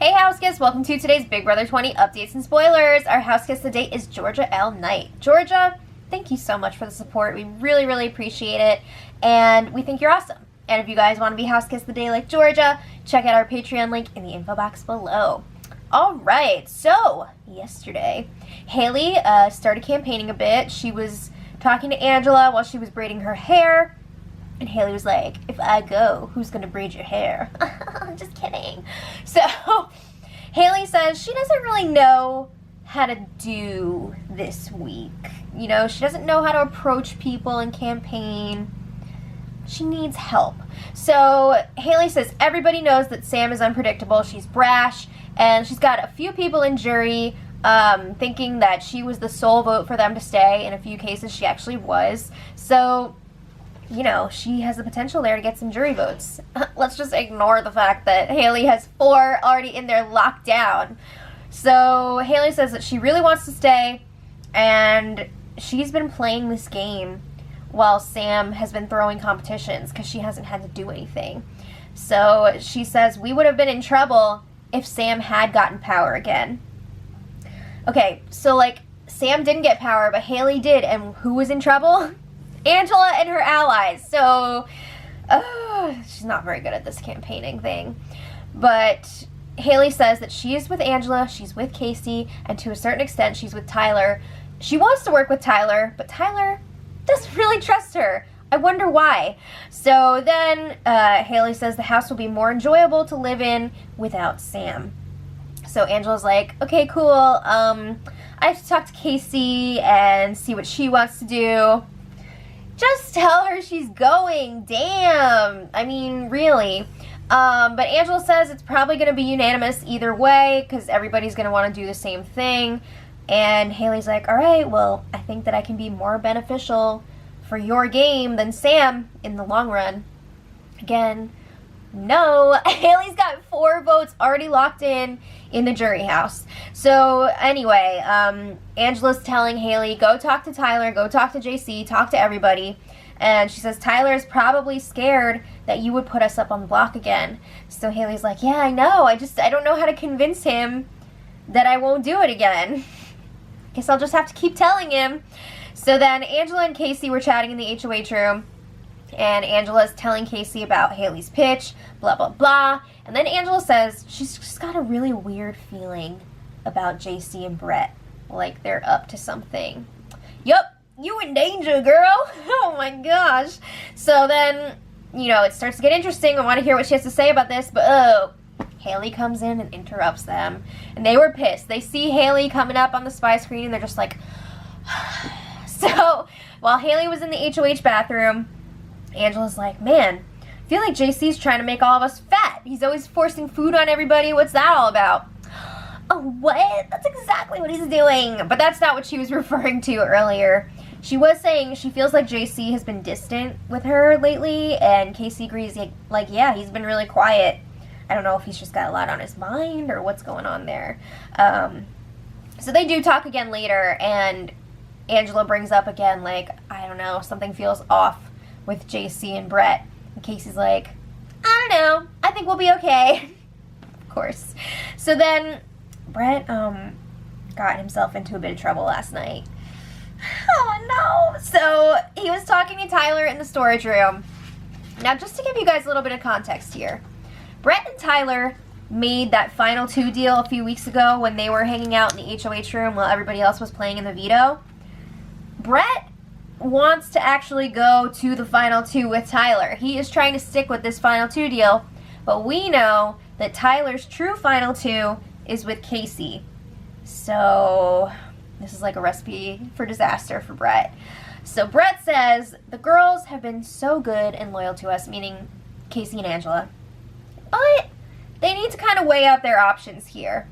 Hey house guests, welcome to today's Big Brother 20 updates and spoilers. Our house guest today is Georgia L. Knight. Georgia, thank you so much for the support. We really, really appreciate it, and we think you're awesome. And if you guys want to be house guests the day like Georgia, check out our Patreon link in the info box below. Alright, so yesterday, Haley started campaigning a bit. She was talking to Angela while she was braiding her hair. And Haley was like, if I go, who's going to braid your hair? Just kidding. So, Haley says she doesn't really know how to do this week. You know, she doesn't know how to approach people and campaign. She needs help. So, Haley says everybody knows that Sam is unpredictable. She's brash. And she's got a few people in jury thinking that she was the sole vote for them to stay. In a few cases, she actually was. So, you know, she has the potential there to get some jury votes. Let's just ignore the fact that Haley has 4 already in there locked down. So Haley says that she really wants to stay, and she's been playing this game while Sam has been throwing competitions because she hasn't had to do anything. So she says we would have been in trouble if Sam had gotten power again. Okay, so like Sam didn't get power, but Haley did, and who was in trouble? Angela and her allies. So, she's not very good at this campaigning thing. But Haley says that she is with Angela, she's with Casey, and to a certain extent, she's with Tyler. She wants to work with Tyler, but Tyler doesn't really trust her. I wonder why. So then, Haley says the house will be more enjoyable to live in without Sam. So Angela's like, okay, cool. I have to talk to Casey and see what she wants to do. Just tell her she's going. Damn. I mean, really. But Angela says it's probably going to be unanimous either way because everybody's going to want to do the same thing. And Haley's like, all right, well, I think that I can be more beneficial for your game than Sam in the long run. Again, no. Haley's got 4 votes already locked in the jury house. So anyway, Angela's telling Haley, go talk to Tyler, go talk to JC, talk to everybody. And she says, Tyler is probably scared that you would put us up on the block again. So Haley's like, yeah, I know. I don't know how to convince him that I won't do it again. Guess I'll just have to keep telling him. So then Angela and Casey were chatting in the HOH room. And Angela's telling Casey about Haley's pitch, blah, blah, blah. And then Angela says she's just got a really weird feeling about JC and Brett. Like they're up to something. Yup, you in danger, girl. Oh my gosh. So then, you know, it starts to get interesting. I want to hear what she has to say about this. But, Haley comes in and interrupts them. And they were pissed. They see Haley coming up on the spy screen and they're just like... So, while Haley was in the HOH bathroom... Angela's like, man, I feel like JC's trying to make all of us fat. He's always forcing food on everybody. What's that all about? Oh, what? That's exactly what he's doing. But that's not what she was referring to earlier. She was saying she feels like JC has been distant with her lately, and Casey agrees, like, yeah, he's been really quiet. I don't know if he's just got a lot on his mind or what's going on there. So they do talk again later, and Angela brings up again, like, I don't know, something feels off with JC and Brett. And Casey's like, I don't know. I think we'll be okay. Of course. So then Brett got himself into a bit of trouble last night. Oh no. So he was talking to Tyler in the storage room. Now just to give you guys a little bit of context here. Brett and Tyler made that final 2 deal a few weeks ago when they were hanging out in the HOH room while everybody else was playing in the veto. Brett wants to actually go to the final 2 with Tyler. He is trying to stick with this final 2 deal, but we know that Tyler's true final 2 is with Casey. So this is like a recipe for disaster for Brett. So Brett says, the girls have been so good and loyal to us, meaning Casey and Angela, but they need to kind of weigh out their options here.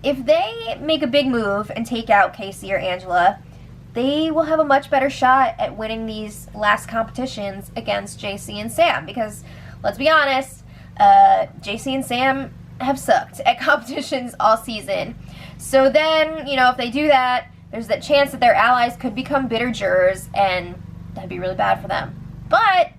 If they make a big move and take out Casey or Angela, they will have a much better shot at winning these last competitions against JC and Sam. Because, let's be honest, JC and Sam have sucked at competitions all season. So then, you know, if they do that, there's that chance that their allies could become bitter jurors, and that'd be really bad for them. But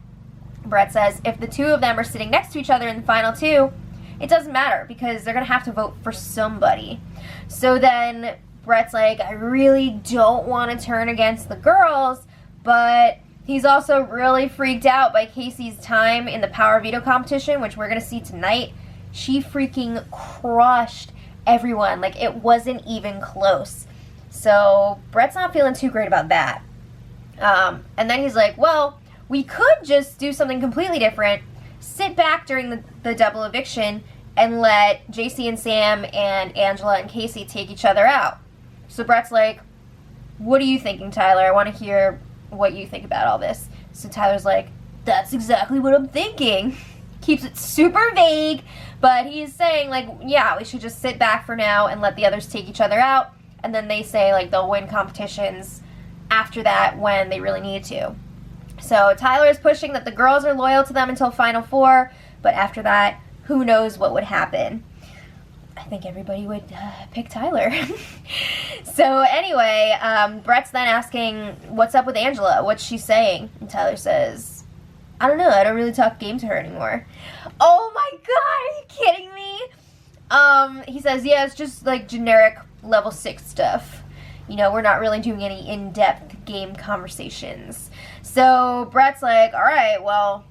Brett says if the 2 of them are sitting next to each other in the final 2, it doesn't matter because they're going to have to vote for somebody. So then Brett's like, I really don't want to turn against the girls, but he's also really freaked out by Casey's time in the power veto competition, which we're going to see tonight. She freaking crushed everyone. Like, it wasn't even close. So Brett's not feeling too great about that. And then he's like, well, we could just do something completely different, sit back during the double eviction, and let JC and Sam and Angela and Casey take each other out. So Brett's like, what are you thinking, Tyler? I want to hear what you think about all this. So Tyler's like, that's exactly what I'm thinking. Keeps it super vague, but he's saying, like, yeah, we should just sit back for now and let the others take each other out, and then they say, like, they'll win competitions after that when they really need to. So Tyler is pushing that the girls are loyal to them until Final Four, but after that, who knows what would happen. I think everybody would pick Tyler. So anyway, Brett's then asking, what's up with Angela? What's she saying? And Tyler says, I don't know. I don't really talk game to her anymore. Oh my God, are you kidding me? He says, yeah, it's just like generic level 6 stuff. You know, we're not really doing any in-depth game conversations. So Brett's like, all right, well,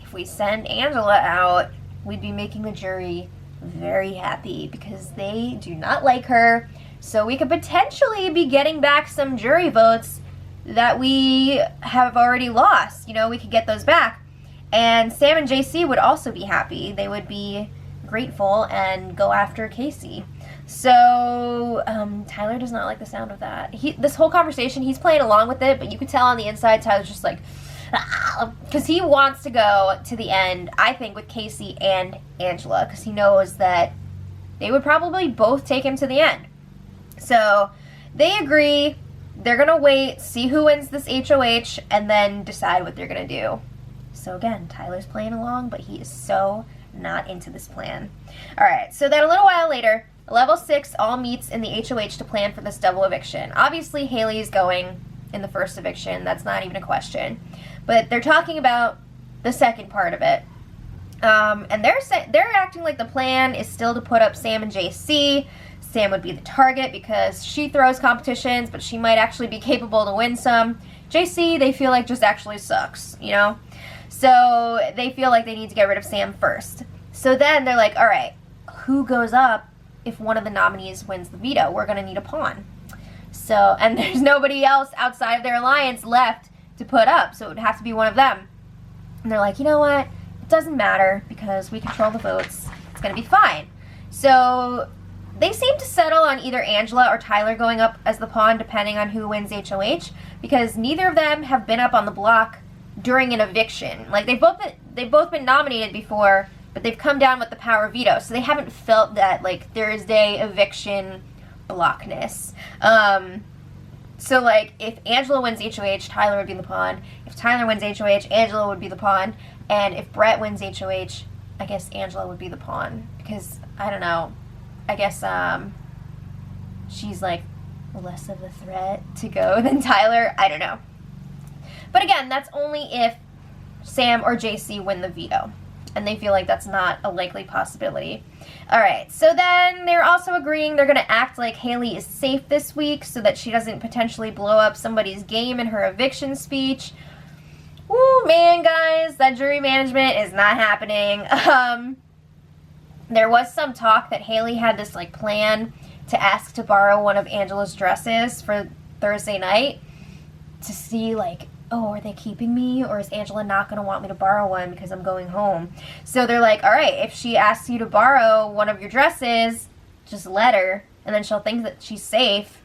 if we send Angela out, we'd be making the jury very happy because they do not like her. So we could potentially be getting back some jury votes that we have already lost. You know, we could get those back. And Sam and JC would also be happy. They would be grateful and go after Casey. So Tyler does not like the sound of that. This whole conversation, he's playing along with it, but you could tell on the inside Tyler's just like, because he wants to go to the end, I think, with Casey and Angela, because he knows that they would probably both take him to the end. So they agree. They're going to wait, see who wins this HOH, and then decide what they're going to do. So again, Tyler's playing along, but he is so not into this plan. All right, so then a little while later, Level 6 all meets in the HOH to plan for this double eviction. Obviously, Haley's going in the first eviction. That's not even a question. But they're talking about the second part of it. And they're acting like the plan is still to put up Sam and JC. Sam would be the target because she throws competitions, but she might actually be capable to win some. JC, they feel like just actually sucks, you know? So they feel like they need to get rid of Sam first. So then they're like, all right, who goes up if one of the nominees wins the veto? We're going to need a pawn. So, and there's nobody else outside of their alliance left to put up, so it would have to be one of them. And they're like, you know what? It doesn't matter because we control the votes. It's going to be fine. So they seem to settle on either Angela or Tyler going up as the pawn, depending on who wins HOH, because neither of them have been up on the block during an eviction. Like, they've both been nominated before, but they've come down with the power veto, so they haven't felt that, like, Thursday eviction blockness. So, like, if Angela wins HOH, Tyler would be the pawn. If Tyler wins HOH, Angela would be the pawn. And if Brett wins HOH, I guess Angela would be the pawn. Because, I don't know, I guess she's, like, less of a threat to go than Tyler. I don't know. But again, that's only if Sam or JC win the veto. And they feel like that's not a likely possibility. All right, so then they're also agreeing they're going to act like Haley is safe this week so that she doesn't potentially blow up somebody's game in her eviction speech. Ooh, man, guys, that jury management is not happening. There was some talk that Haley had this, like, plan to ask to borrow one of Angela's dresses for Thursday night to see, like, oh, are they keeping me, or is Angela not going to want me to borrow one because I'm going home? So they're like, all right, if she asks you to borrow one of your dresses, just let her, and then she'll think that she's safe.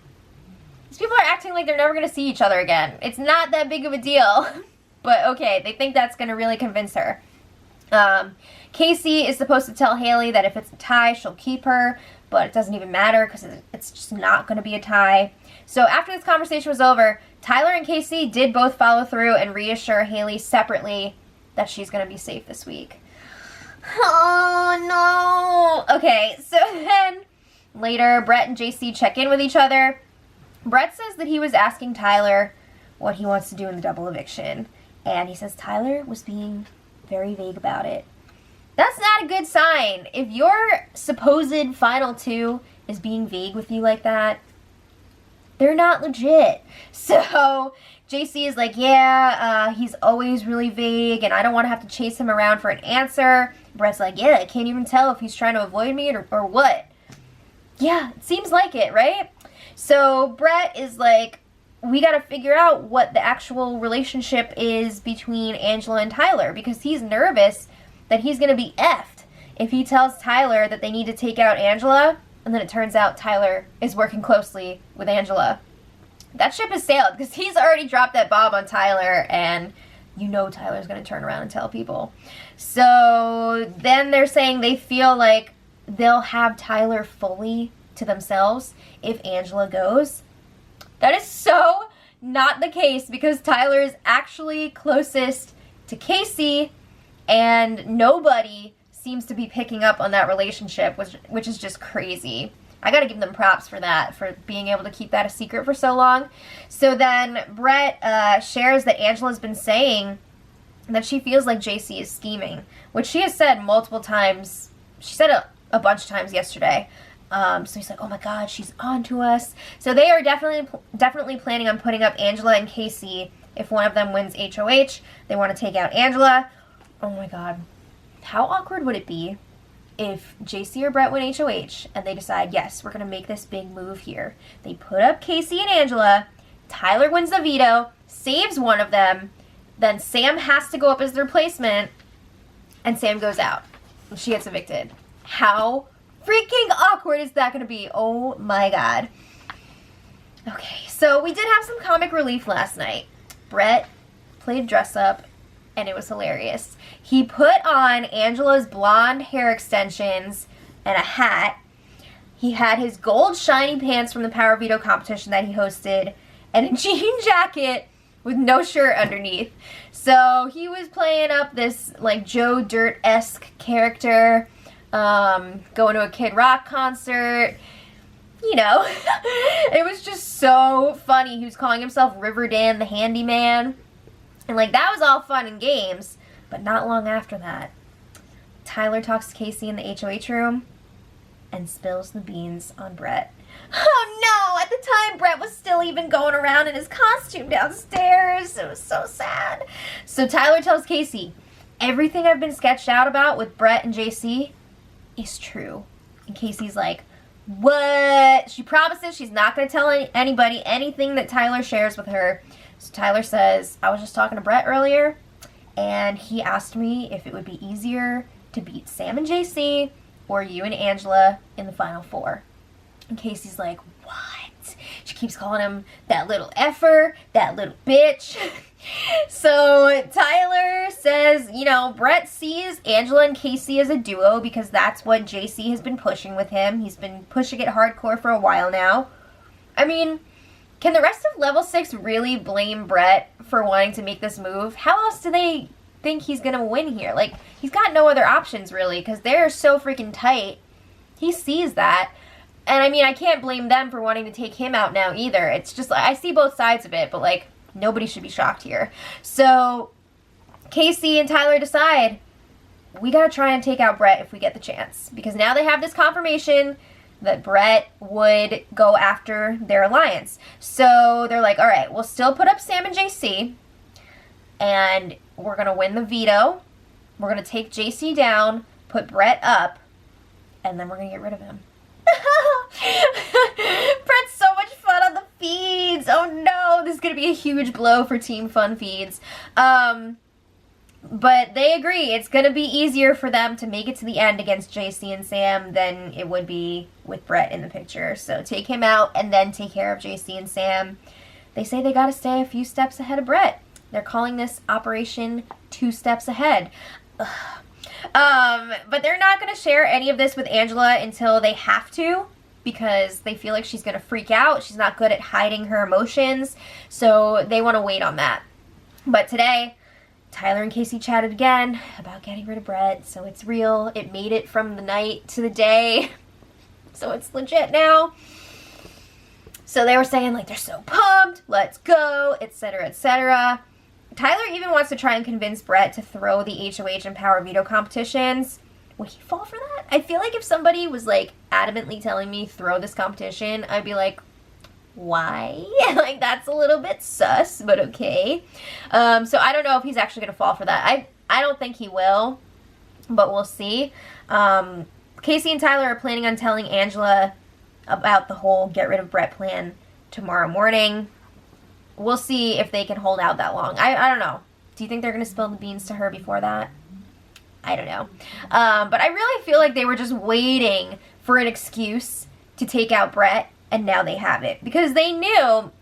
These people are acting like they're never going to see each other again. It's not that big of a deal, but okay, they think that's going to really convince her. Casey is supposed to tell Haley that if it's a tie, she'll keep her, but it doesn't even matter because it's just not going to be a tie. So after this conversation was over, Tyler and Casey did both follow through and reassure Haley separately that she's going to be safe this week. Oh, no. Okay, so then later, Brett and JC check in with each other. Brett says that he was asking Tyler what he wants to do in the double eviction. And he says Tyler was being very vague about it. That's not a good sign. If your supposed final two is being vague with you like that, they're not legit. So JC is like, yeah, he's always really vague, and I don't want to have to chase him around for an answer. Brett's like, yeah, I can't even tell if he's trying to avoid me or what. Yeah, it seems like it, right? So Brett is like, we got to figure out what the actual relationship is between Angela and Tyler, because he's nervous that he's going to be effed if he tells Tyler that they need to take out Angela, and then it turns out Tyler is working closely with Angela. That ship has sailed, because he's already dropped that bomb on Tyler, and you know Tyler's going to turn around and tell people. So then they're saying they feel like they'll have Tyler fully to themselves if Angela goes. That is so not the case, because Tyler is actually closest to Casey, and nobody seems to be picking up on that relationship, which is just crazy. I gotta give them props for that, for being able to keep that a secret for so long. So then Brett shares that Angela's been saying that she feels like JC is scheming, which she has said multiple times. She said a bunch of times yesterday. So he's like, oh my god, she's on to us. So they are definitely planning on putting up Angela and Casey if one of them wins HOH. They want to take out Angela. Oh my god. How awkward would it be if JC or Brett win HOH and they decide, yes, we're going to make this big move here. They put up Casey and Angela, Tyler wins the veto, saves one of them, then Sam has to go up as the replacement, and Sam goes out. She gets evicted. How freaking awkward is that going to be? Oh my god. Okay, so we did have some comic relief last night. Brett played dress up, and it was hilarious. He put on Angela's blonde hair extensions and a hat. He had his gold shiny pants from the Power Veto competition that he hosted, and a jean jacket with no shirt underneath. So he was playing up this like Joe Dirt-esque character, going to a Kid Rock concert. You know, it was just so funny. He was calling himself Riverdan the Handyman. And, like, that was all fun and games, but not long after that, Tyler talks to Casey in the HOH room and spills the beans on Brett. Oh, no! At the time, Brett was still even going around in his costume downstairs. It was so sad. So Tyler tells Casey, everything I've been sketched out about with Brett and JC is true. And Casey's like, what? She promises she's not going to tell anybody anything that Tyler shares with her. So Tyler says, I was just talking to Brett earlier, and he asked me if it would be easier to beat Sam and JC or you and Angela in the Final Four. And Casey's like, what? She keeps calling him that little effer, that little bitch. So Tyler says, you know, Brett sees Angela and Casey as a duo because that's what JC has been pushing with him. He's been pushing it hardcore for a while now. I mean, can the rest of Level 6 really blame Brett for wanting to make this move? How else do they think he's going to win here? Like, he's got no other options, really, because they're so freaking tight. He sees that. And, I mean, I can't blame them for wanting to take him out now, either. It's just, I see both sides of it, but, like, nobody should be shocked here. So, Casey and Tyler decide, we got to try and take out Brett if we get the chance. Because now they have this confirmation that Brett would go after their alliance. So they're like, all right, we'll still put up Sam and JC, and we're going to win the veto. We're going to take JC down, put Brett up, and then we're going to get rid of him. Brett's so much fun on the feeds. Oh no, this is going to be a huge blow for Team Fun feeds. But they agree it's going to be easier for them to make it to the end against JC and Sam than it would be with Brett in the picture. So take him out and then take care of JC and Sam. They say they got to stay a few steps ahead of Brett. They're calling this Operation 2 Steps Ahead. But they're not going to share any of this with Angela until they have to, because they feel like she's going to freak out. She's not good at hiding her emotions, so they want to wait on that. But today, Tyler and Casey chatted again about getting rid of Brett, so it's real. It made it from the night to the day, so it's legit now. So they were saying, like, they're so pumped, let's go, etc., etc. Tyler even wants to try and convince Brett to throw the HOH and Power Veto competitions, would he fall for that? I feel like if somebody was like adamantly telling me throw this competition, I'd be like, why? Like, that's a little bit sus, but okay. So I don't know if he's actually going to fall for that. I don't think he will, but we'll see. Casey and Tyler are planning on telling Angela about the whole get rid of Brett plan tomorrow morning. We'll see if they can hold out that long. I don't know. Do you think they're going to spill the beans to her before that? I don't know. But I really feel like they were just waiting for an excuse to take out Brett, and now they have it. Because they knew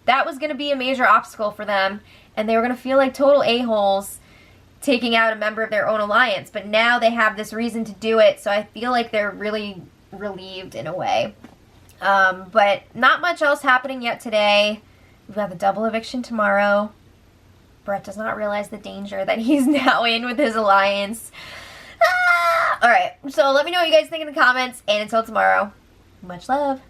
that was going to be a major obstacle for them, and they were going to feel like total a-holes taking out a member of their own alliance. But now they have this reason to do it, so I feel like they're really relieved in a way. But not much else happening yet today. We've got the double eviction tomorrow. Brett does not realize the danger that he's now in with his alliance. Alright, so let me know what you guys think in the comments, and until tomorrow, much love.